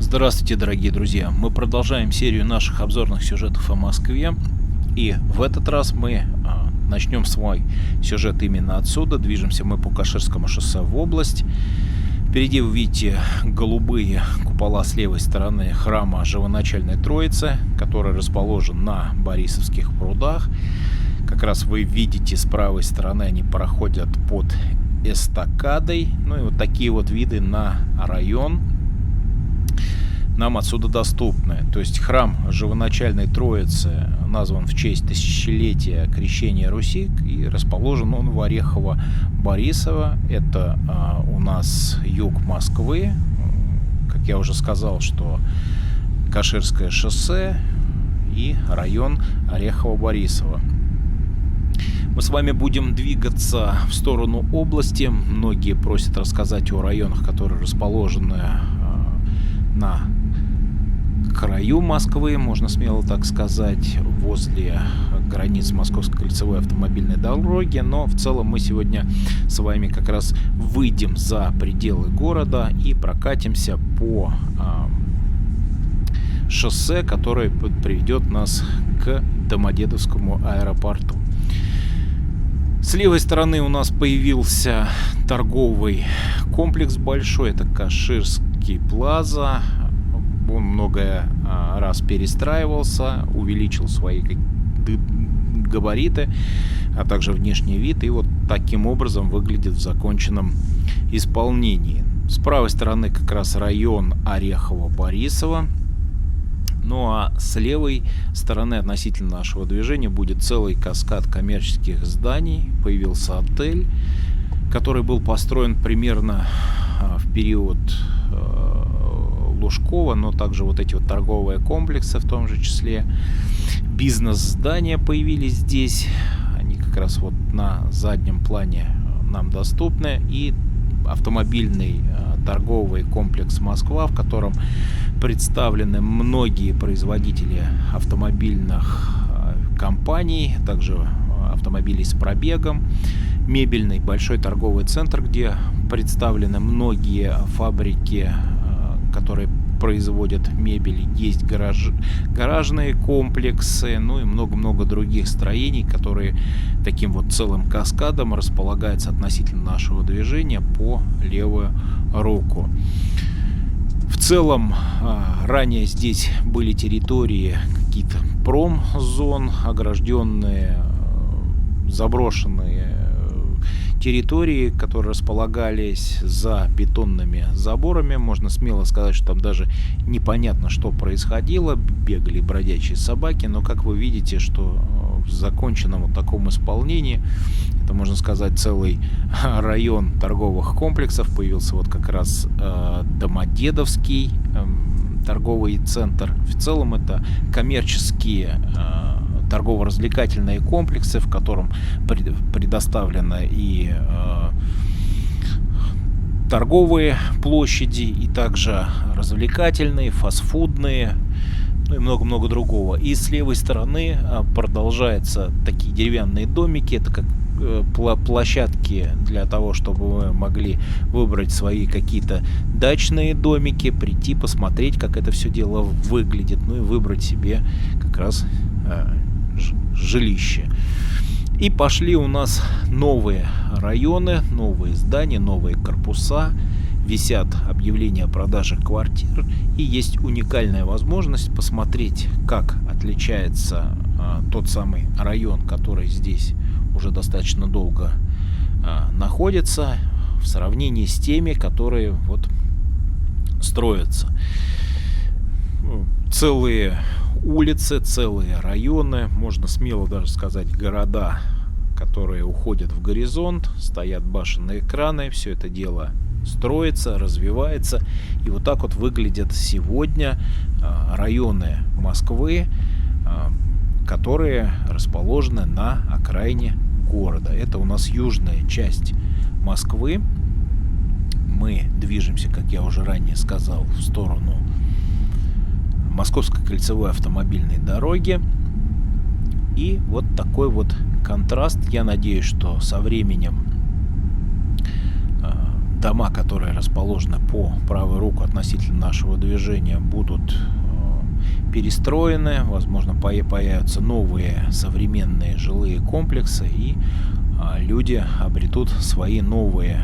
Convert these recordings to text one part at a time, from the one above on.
Здравствуйте, дорогие друзья! Мы продолжаем серию наших обзорных сюжетов о Москве. И в этот раз мы начнем свой сюжет именно отсюда. Движемся мы по Каширскому шоссе в область. Впереди вы видите голубые купола с левой стороны храма Живоначальной Троицы, который расположен на Борисовских прудах. Как раз вы видите, с правой стороны они проходят под эстакадой. Ну и вот такие вот виды на район нам отсюда доступны. То есть храм Живоначальной Троицы назван в честь тысячелетия крещения Руси, и расположен он в Орехово-Борисово. Это у нас юг Москвы. Как я уже сказал, что Каширское шоссе и район Орехово-Борисово. Мы с вами будем двигаться в сторону области. Многие просят рассказать о районах, которые расположены на краю Москвы, можно смело так сказать, возле границ Московской кольцевой автомобильной дороги. Но в целом мы сегодня с вами как раз выйдем за пределы города и прокатимся по шоссе, которое приведет нас к Домодедовскому аэропорту. С левой стороны у нас появился торговый комплекс большой, это Каширский Плаза. Он много раз перестраивался, увеличил свои габариты, а также внешний вид, и вот таким образом выглядит в законченном исполнении. С правой стороны как раз район Орехово-Борисово. Ну а с левой стороны относительно нашего движения будет целый каскад коммерческих зданий. Появился отель, который был построен примерно в период Лужкова, но также вот эти вот торговые комплексы в том же числе. Бизнес-здания появились здесь. Они как раз вот на заднем плане нам доступны. И автомобильный торговый комплекс Москва, в котором представлены многие производители автомобильных компаний, также автомобилей с пробегом, мебельный большой торговый центр, где представлены многие фабрики, которые производят мебель, есть гаражные комплексы, ну и много-много других строений, которые таким вот целым каскадом располагаются относительно нашего движения по левую руку. В целом, ранее здесь были территории какие-то промзон, огражденные, заброшенные территории, которые располагались за бетонными заборами. Можно смело сказать, что там даже непонятно, что происходило. Бегали бродячие собаки, но как вы видите, что в законченном вот таком исполнении, это, можно сказать, целый район торговых комплексов. Появился вот как раз Домодедовский торговый центр. В целом это коммерческие торгово-развлекательные комплексы, в котором предоставлены и торговые площади, и также развлекательные, фастфудные, ну и много-много другого. И с левой стороны продолжаются такие деревянные домики, это как площадки для того, чтобы вы могли выбрать свои какие-то дачные домики, прийти посмотреть, как это все дело выглядит, ну и выбрать себе как раз жилище. И пошли у нас новые районы, новые здания, новые корпуса. Висят объявления о продаже квартир. И есть уникальная возможность посмотреть, как отличается тот самый район, который здесь уже достаточно долго находится, в сравнении с теми, которые вот строятся. Целые улицы, целые районы, можно смело даже сказать города, которые уходят в горизонт, стоят башенные экраны, все это дело строится, развивается. И вот так вот выглядят сегодня районы Москвы, которые расположены на окраине города. Это у нас южная часть Москвы. Мы движемся, как я уже ранее сказал, в сторону Московской кольцевой автомобильной дороги. И вот такой вот контраст. Я надеюсь, что со временем дома, которые расположены по правую руку относительно нашего движения, будут перестроены, возможно, появятся новые современные жилые комплексы, и люди обретут свои новые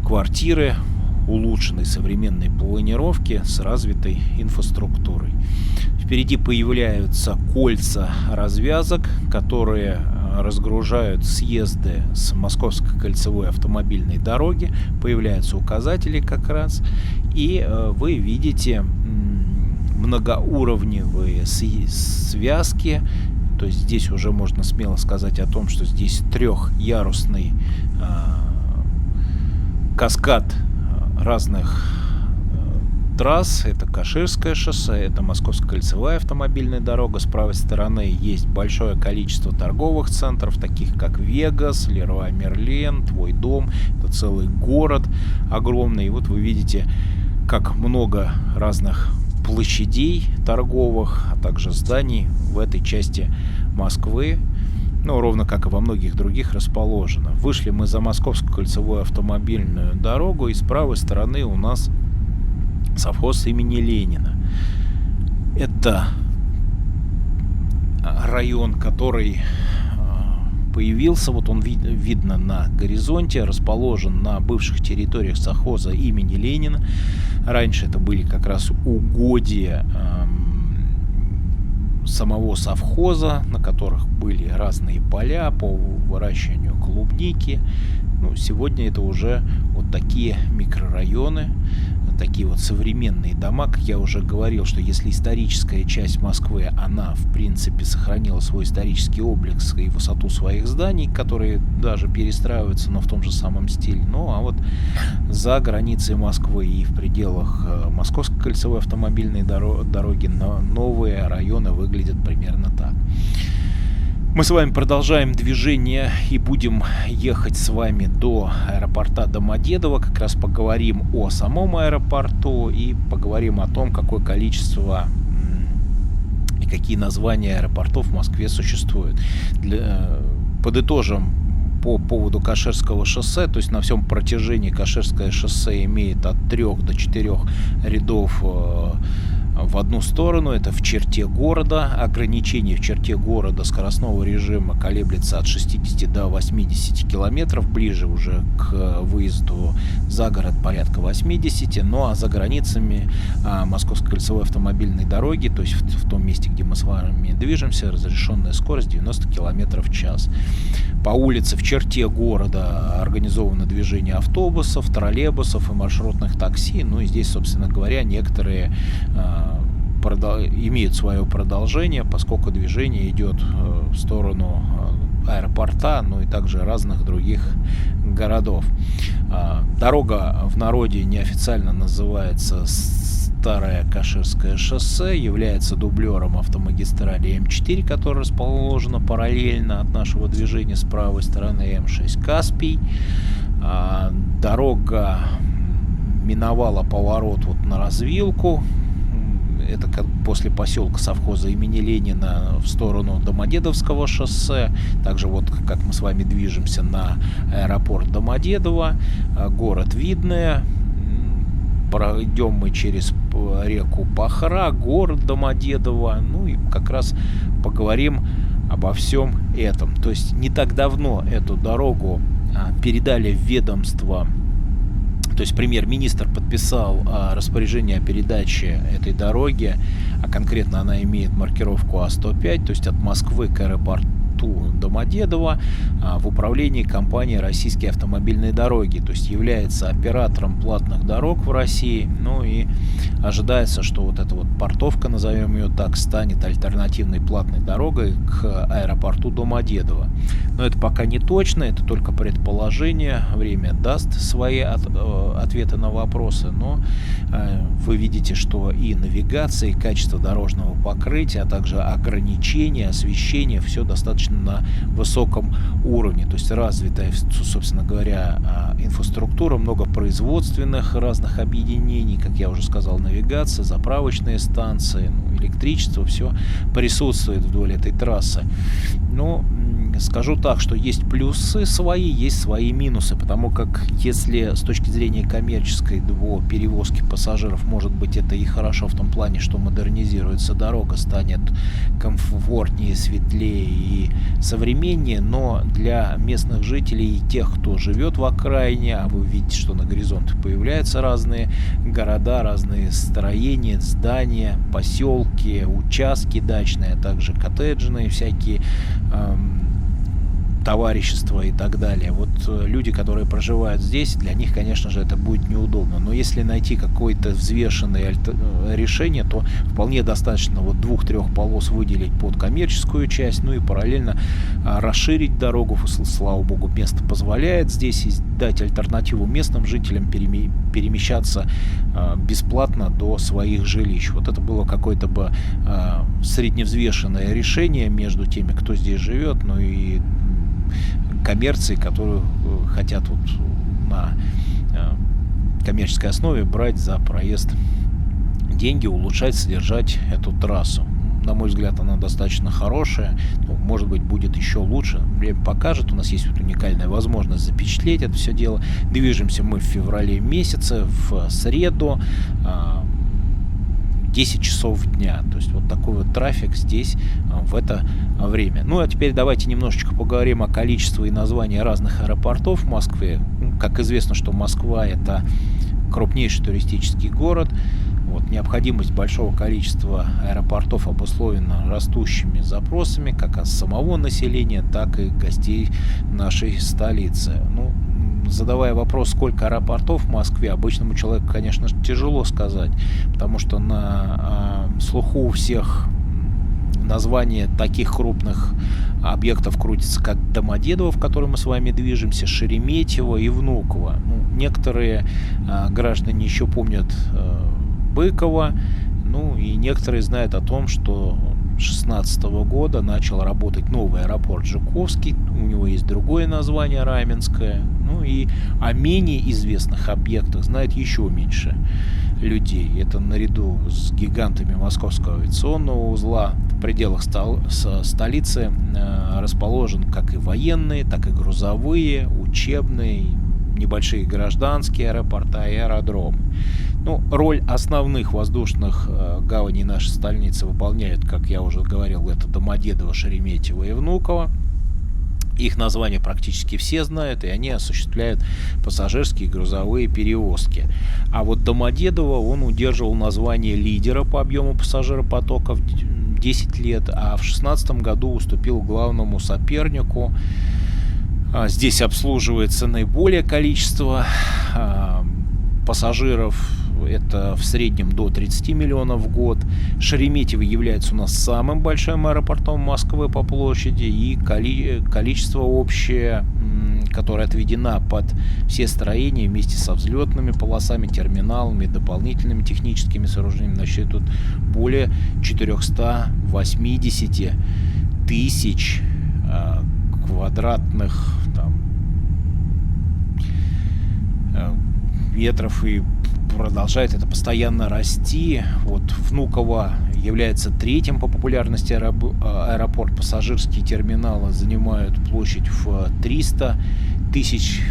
квартиры улучшенной современной планировки с развитой инфраструктурой. Впереди появляются кольца развязок, которые разгружают съезды с Московской кольцевой автомобильной дороги. Появляются указатели как раз, и вы видите многоуровневые связки. То есть здесь уже можно смело сказать о том, что здесь трехярусный каскад разных трасс. Это Каширское шоссе, это Московская кольцевая автомобильная дорога. С правой стороны есть большое количество торговых центров, таких как Вегас, Леруа Мерлен, Твой дом. Это целый город огромный. И вот вы видите, как много разных площадей торговых, а также зданий в этой части Москвы, ну, ровно как и во многих других, расположено. Вышли мы за Московскую кольцевую автомобильную дорогу, и с правой стороны у нас совхоз имени Ленина. Это район, который появился, вот он видно на горизонте, расположен на бывших территориях совхоза имени Ленина. Раньше это были как раз угодья самого совхоза, на которых были разные поля по выращиванию клубники. Ну, сегодня это уже вот такие микрорайоны, такие вот современные дома. Как я уже говорил, что если историческая часть Москвы, она в принципе сохранила свой исторический облик и высоту своих зданий, которые даже перестраиваются, но в том же самом стиле. Ну а вот за границей Москвы и в пределах Московской кольцевой автомобильной дороги новые районы выглядят примерно так. Мы с вами продолжаем движение и будем ехать с вами до аэропорта Домодедово. Как раз поговорим о самом аэропорту и поговорим о том, какое количество и какие названия аэропортов в Москве существуют. Подытожим по поводу Каширского шоссе. То есть на всем протяжении Каширское шоссе имеет от 3 до 4 рядов в одну сторону, это в черте города. Ограничение в черте города скоростного режима колеблется от 60 до 80 километров, ближе уже к выезду за город порядка 80, ну а за границами Московской кольцевой автомобильной дороги, то есть в том месте, где мы с вами движемся, разрешенная скорость 90 километров в час. По улице в черте города организовано движение автобусов, троллейбусов и маршрутных такси. Ну и здесь, собственно говоря, некоторые имеют свое продолжение, поскольку движение идет в сторону аэропорта, ну и также разных других городов. Дорога в народе неофициально называется Старое Каширское шоссе, является дублером автомагистрали М4, которая расположена параллельно от нашего движения с правой стороны, М6 Каспий. Дорога миновала поворот вот на развилку. Это как после поселка совхоза имени Ленина в сторону Домодедовского шоссе. Также вот как мы с вами движемся на аэропорт Домодедово, город Видное. Пройдем мы через реку Пахра, город Домодедово. Ну и как раз поговорим обо всем этом. То есть не так давно эту дорогу передали в ведомство. То есть премьер-министр подписал распоряжение о передаче этой дороги, а конкретно она имеет маркировку А105, то есть от Москвы к аэропорту Домодедово, в управлении компании «Российские автомобильные дороги», то есть является оператором платных дорог в России. Ну и ожидается, что вот эта вот портовка, назовем ее так, станет альтернативной платной дорогой к аэропорту Домодедово. Но это пока не точно, это только предположение. Время даст свои ответы на вопросы, но вы видите, что и навигация, и качество дорожного покрытия, а также ограничения, освещение, все достаточно на высоком уровне. То есть развитая, собственно говоря, инфраструктура, много производственных разных объединений, как я уже сказал, навигация, заправочные станции, электричество, все присутствует вдоль этой трассы. Но Скажу так, что есть плюсы свои, есть свои минусы, потому как если с точки зрения коммерческой до перевозки пассажиров, может быть, это и хорошо в том плане, что модернизируется дорога, станет комфортнее, светлее и современнее, но для местных жителей и тех, кто живет в окраине, а вы видите, что на горизонте появляются разные города, разные строения, здания, поселки, участки дачные, а также коттеджные всякие, товарищества и так далее. Вот люди, которые проживают здесь, для них, конечно же, это будет неудобно. Но если найти какое-то взвешенное решение, то вполне достаточно вот 2-3 полос выделить под коммерческую часть, ну и параллельно расширить дорогу. Слава богу, место позволяет здесь, и дать альтернативу местным жителям перемещаться бесплатно до своих жилищ. Вот это было какое-то бы средневзвешенное решение между теми, кто здесь живет, ну и коммерции, которые хотят вот на коммерческой основе брать за проезд деньги, улучшать, содержать эту трассу. На мой взгляд, она достаточно хорошая. Ну, может быть, будет еще лучше. Время покажет. У нас есть вот уникальная возможность запечатлеть это все дело. Движемся мы в феврале месяце, в среду, 10 часов дня. То есть вот такой вот трафик здесь в это время. Ну а теперь давайте немножечко поговорим о количестве и названии разных аэропортов в Москве. Как известно, что Москва — это крупнейший туристический город. Вот, необходимость большого количества аэропортов обусловлена растущими запросами как от самого населения, так и гостей нашей столицы. Ну, задавая вопрос, сколько аэропортов в Москве, обычному человеку, конечно, тяжело сказать, потому что на слуху у всех название таких крупных объектов крутится, как Домодедово, в котором мы с вами движемся, Шереметьево и Внуково. Ну, некоторые граждане еще помнят Быково, ну и некоторые знают о том, что 2016 года начал работать новый аэропорт Жуковский, у него есть другое название, Раменское. Ну и о менее известных объектах знает еще меньше людей. Это наряду с гигантами Московского авиационного узла в пределах столицы расположен как и военные, так и грузовые, учебные, небольшие гражданские аэропорта и аэродромы. Ну, роль основных воздушных гаваней нашей столицы выполняют, как я уже говорил, это Домодедово, Шереметьево и Внуково. Их названия практически все знают, и они осуществляют пассажирские и грузовые перевозки. А вот Домодедово, он удерживал название лидера по объему пассажиропотока 10 лет, а в 2016 году уступил главному сопернику. Здесь обслуживается наиболее количество пассажиров, это в среднем до 30 миллионов в год. Шереметьево является у нас самым большим аэропортом Москвы по площади, и количество общее, которое отведено под все строения вместе со взлетными полосами, терминалами, дополнительными техническими сооружениями, насчитывает более 480 тысяч квадратных метров, и продолжает это постоянно расти. Вот Внуково является третьим по популярности аэропорт. Пассажирские терминалы занимают площадь в 300 тысяч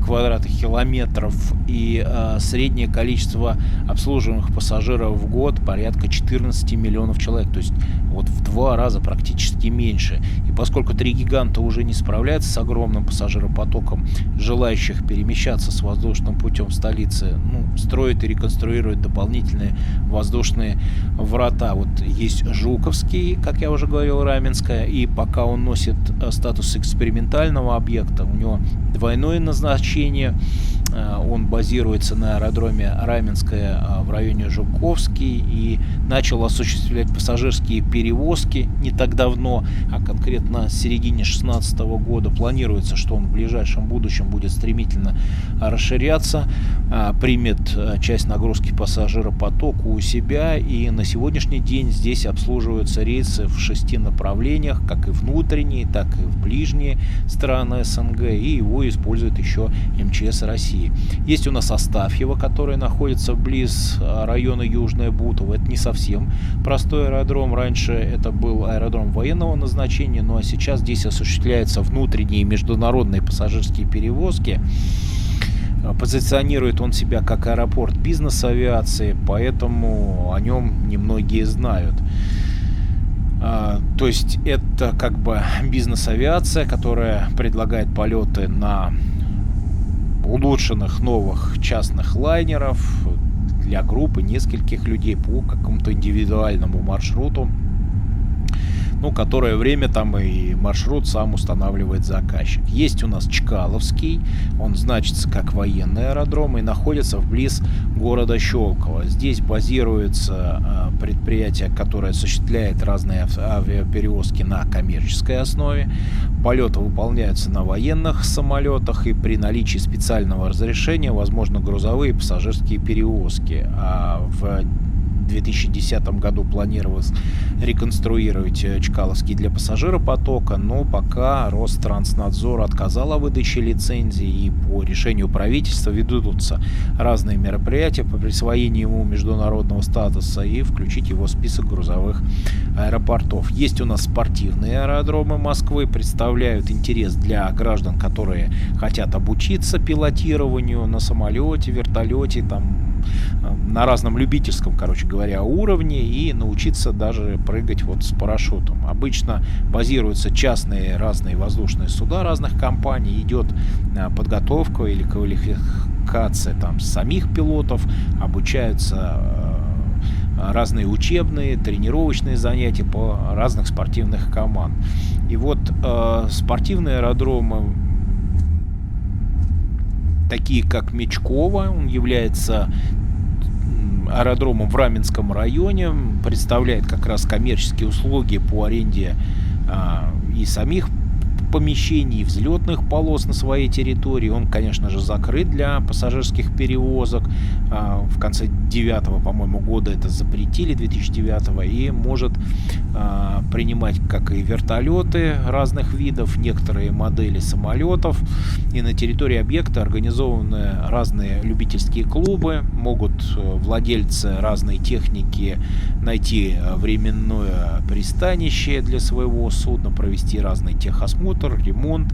квадратных километров, и среднее количество обслуживаемых пассажиров в год порядка 14 миллионов человек, то есть вот в 2 раза практически меньше. И поскольку 3 гиганта уже не справляются с огромным пассажиропотоком желающих перемещаться с воздушным путем в столице, строят и реконструируют дополнительные воздушные врата. Вот есть Жуковский, как я уже говорил, Раменское, и пока он носит статус экспериментального объекта, у него двойное назначение. Он базируется на аэродроме Раменское в районе Жуковский и начал осуществлять пассажирские перевозки не так давно, а конкретно с середины 2016 года. Планируется, что он в ближайшем будущем будет стремительно расширяться, примет часть нагрузки пассажиропотока у себя, и на сегодняшний день здесь обслуживаются рейсы в 6 направлениях, как и внутренние, так и в ближние страны СНГ, и его использует еще МЧС России. Есть у нас Астафьево, которое находится близ района Южное Бутово. Это не совсем простой аэродром. Раньше это был аэродром военного назначения, ну а сейчас здесь осуществляются внутренние международные пассажирские перевозки. Позиционирует он себя как аэропорт бизнес-авиации, поэтому о нем немногие знают. То есть это как бы бизнес-авиация, которая предлагает полеты на улучшенных новых частных лайнеров для группы нескольких людей по какому-то индивидуальному маршруту. Ну, которое время там и маршрут сам устанавливает заказчик. Есть у нас Чкаловский, он значится как военный аэродром и находится вблиз города Щелково. Здесь базируется предприятие, которое осуществляет разные авиаперевозки на коммерческой основе. Полеты выполняются на военных самолетах, и при наличии специального разрешения возможно грузовые и пассажирские перевозки. А в 2010 году планировалось реконструировать Чкаловский для пассажиропотока, но пока Ространснадзор отказал о выдаче лицензии, и по решению правительства ведутся разные мероприятия по присвоению ему международного статуса и включить его в список грузовых аэропортов. Есть у нас спортивные аэродромы Москвы, представляют интерес для граждан, которые хотят обучиться пилотированию на самолете, вертолете, на разном любительском, уровне, и научиться даже прыгать с парашютом. Обычно базируются частные разные воздушные суда разных компаний, идет подготовка или квалификация самих пилотов, обучаются разные учебные, тренировочные занятия по разных спортивных команд. И спортивные аэродромы, такие как Мечково, он является аэродромом в Раменском районе, представляет как раз коммерческие услуги по аренде и самих помещений, взлетных полос на своей территории. Он, конечно же, закрыт для пассажирских перевозок. В конце 2009, по-моему, года это запретили, 2009, и может принимать как и вертолеты разных видов, некоторые модели самолетов. И на территории объекта организованы разные любительские клубы. Могут владельцы разной техники найти временное пристанище для своего судна, провести разный техосмотр, ремонт,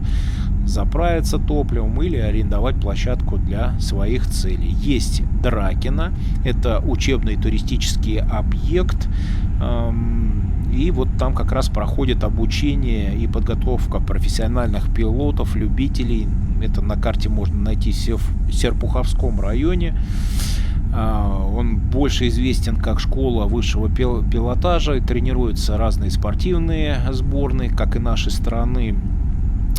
заправиться топливом или арендовать площадку для своих целей. Есть Дракино, это учебный туристический объект, и там как раз проходит обучение и подготовка профессиональных пилотов, любителей. Это на карте можно найти в Серпуховском районе. Он больше известен как школа высшего пилотажа, тренируются разные спортивные сборные, как и нашей страны,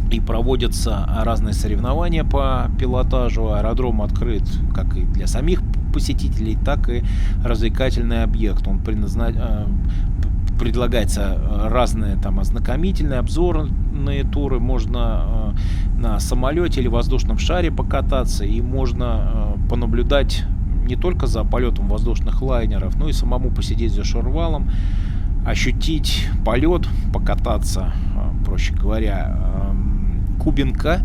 и проводятся разные соревнования по пилотажу. Аэродром открыт как и для самих посетителей, так и развлекательный объект. Он предлагается разные ознакомительные, обзорные туры. Можно на самолете или воздушном шаре покататься, и можно понаблюдать не только за полетом воздушных лайнеров, но и самому посидеть за штурвалом, ощутить полет, покататься, проще говоря. Кубинка.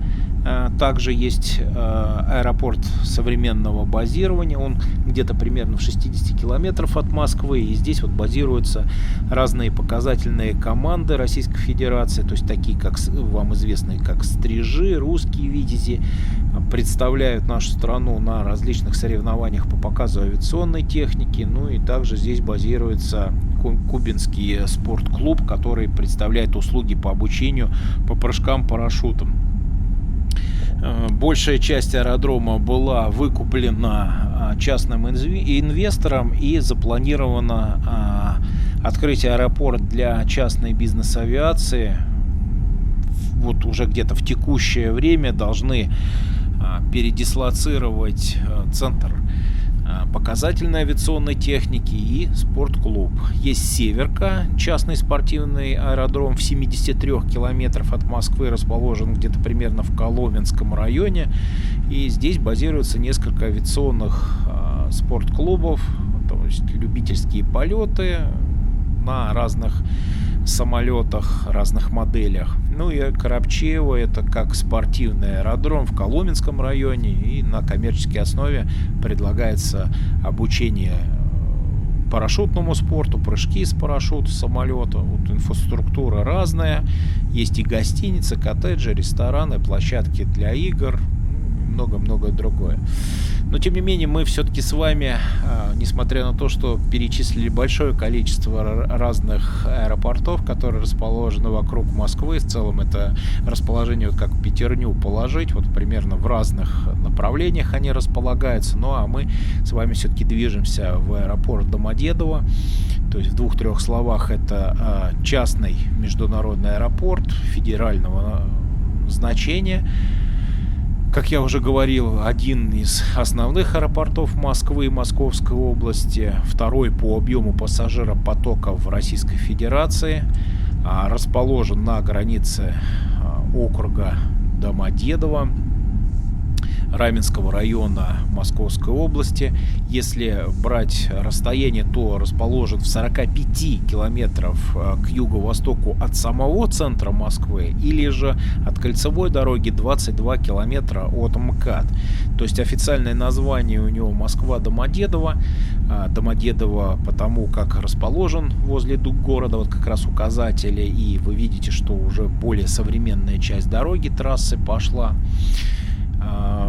Также есть аэропорт современного базирования. Он где-то примерно в 60 километров от Москвы. И здесь базируются разные показательные команды Российской Федерации. То есть такие, как вам известные, как «Стрижи», «Русские витязи». Представляют нашу страну на различных соревнованиях по показу авиационной техники. Ну и также здесь базируется Кубинский спортклуб, который представляет услуги по обучению по прыжкам парашютом. Большая часть аэродрома была выкуплена частным инвестором, и запланировано открытие аэропорта для частной бизнес-авиации. Уже где-то в текущее время должны передислоцировать центр показательной авиационной техники и спортклуб. Есть Северка, частный спортивный аэродром в 73 километрах от Москвы, расположен где-то примерно в Коломенском районе. И здесь базируются несколько авиационных спортклубов, то есть любительские полеты на разных самолетах, разных моделях. Ну и Коробчево — это как спортивный аэродром в Коломенском районе, и на коммерческой основе предлагается обучение парашютному спорту, прыжки с парашюта, самолета. Вот инфраструктура разная. Есть и гостиницы, коттеджи, рестораны, площадки для игр, много-много другое. Но, тем не менее, мы все-таки с вами, несмотря на то, что перечислили большое количество разных аэропортов, которые расположены вокруг Москвы, в целом это расположение, вот как пятерню положить, вот примерно в разных направлениях они располагаются. Ну, а мы с вами все-таки движемся в аэропорт Домодедово. То есть в 2-3 словах это частный международный аэропорт федерального значения. Как я уже говорил, один из основных аэропортов Москвы и Московской области, второй по объему пассажиропотока в Российской Федерации, расположен на границе округа Домодедово, Раменского района Московской области. Если брать расстояние, то расположен в 45 километров к юго-востоку от самого центра Москвы, или же от кольцевой дороги 22 километра от МКАД. То есть официальное название у него Москва-Домодедово. Домодедово потому, как расположен возле города, вот как раз указатели, и вы видите, что уже более современная часть дороги, трассы пошла.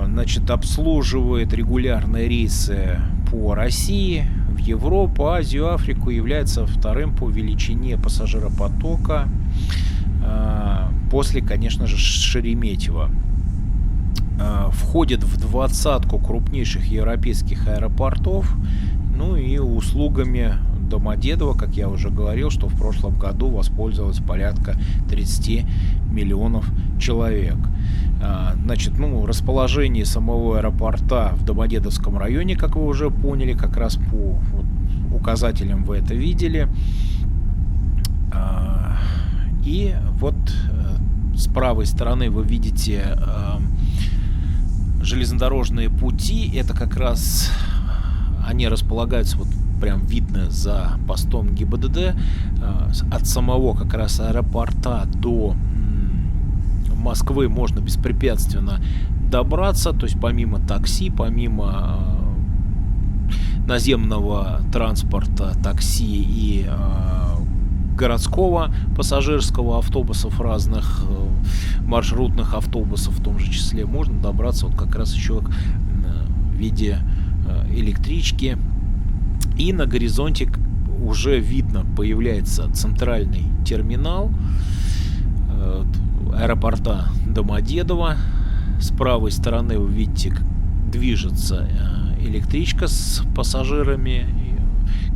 Значит, обслуживает регулярные рейсы по России, в Европу, Азию, Африку, является вторым по величине пассажиропотока после, конечно же, Шереметьево. Входит в 20-ку крупнейших европейских аэропортов, ну и услугами Домодедово, как я уже говорил, что в прошлом году воспользовалось порядка 30 миллионов человек. Значит, расположение самого аэропорта в Домодедовском районе, как вы уже поняли, как раз по указателям вы это видели. И вот с правой стороны вы видите железнодорожные пути. Это как раз они располагаются, вот прям видно за постом ГИБДД, от самого как раз аэропорта до Москвы можно беспрепятственно добраться, то есть помимо такси, помимо наземного транспорта, такси и городского пассажирского автобусов, разных маршрутных автобусов в том же числе, можно добраться вот как раз еще в виде электрички. И на горизонте уже видно, появляется центральный терминал аэропорта Домодедово. С правой стороны вы видите, как движется электричка с пассажирами,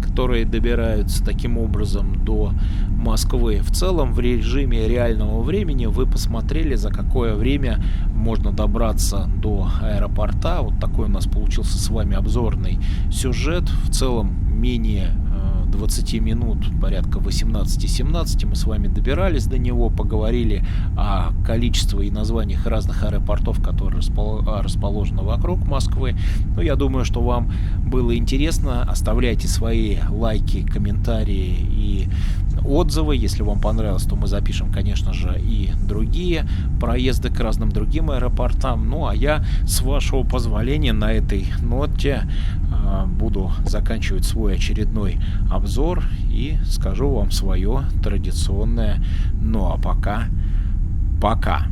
которые добираются таким образом до Москвы. В целом, в режиме реального времени вы посмотрели, за какое время можно добраться до аэропорта. Вот такой у нас получился с вами обзорный сюжет. В целом, менее 20 минут, порядка 18-17 мы с вами добирались до него, поговорили о количестве и названиях разных аэропортов, которые расположены вокруг Москвы. Ну, я думаю, что вам было интересно. Оставляйте свои лайки, комментарии и отзывы. Если вам понравилось, то мы запишем, конечно же, и другие проезды к разным другим аэропортам. Ну, а я, с вашего позволения, на этой ноте буду заканчивать свой очередной обзор и скажу вам свое традиционное «ну а пока».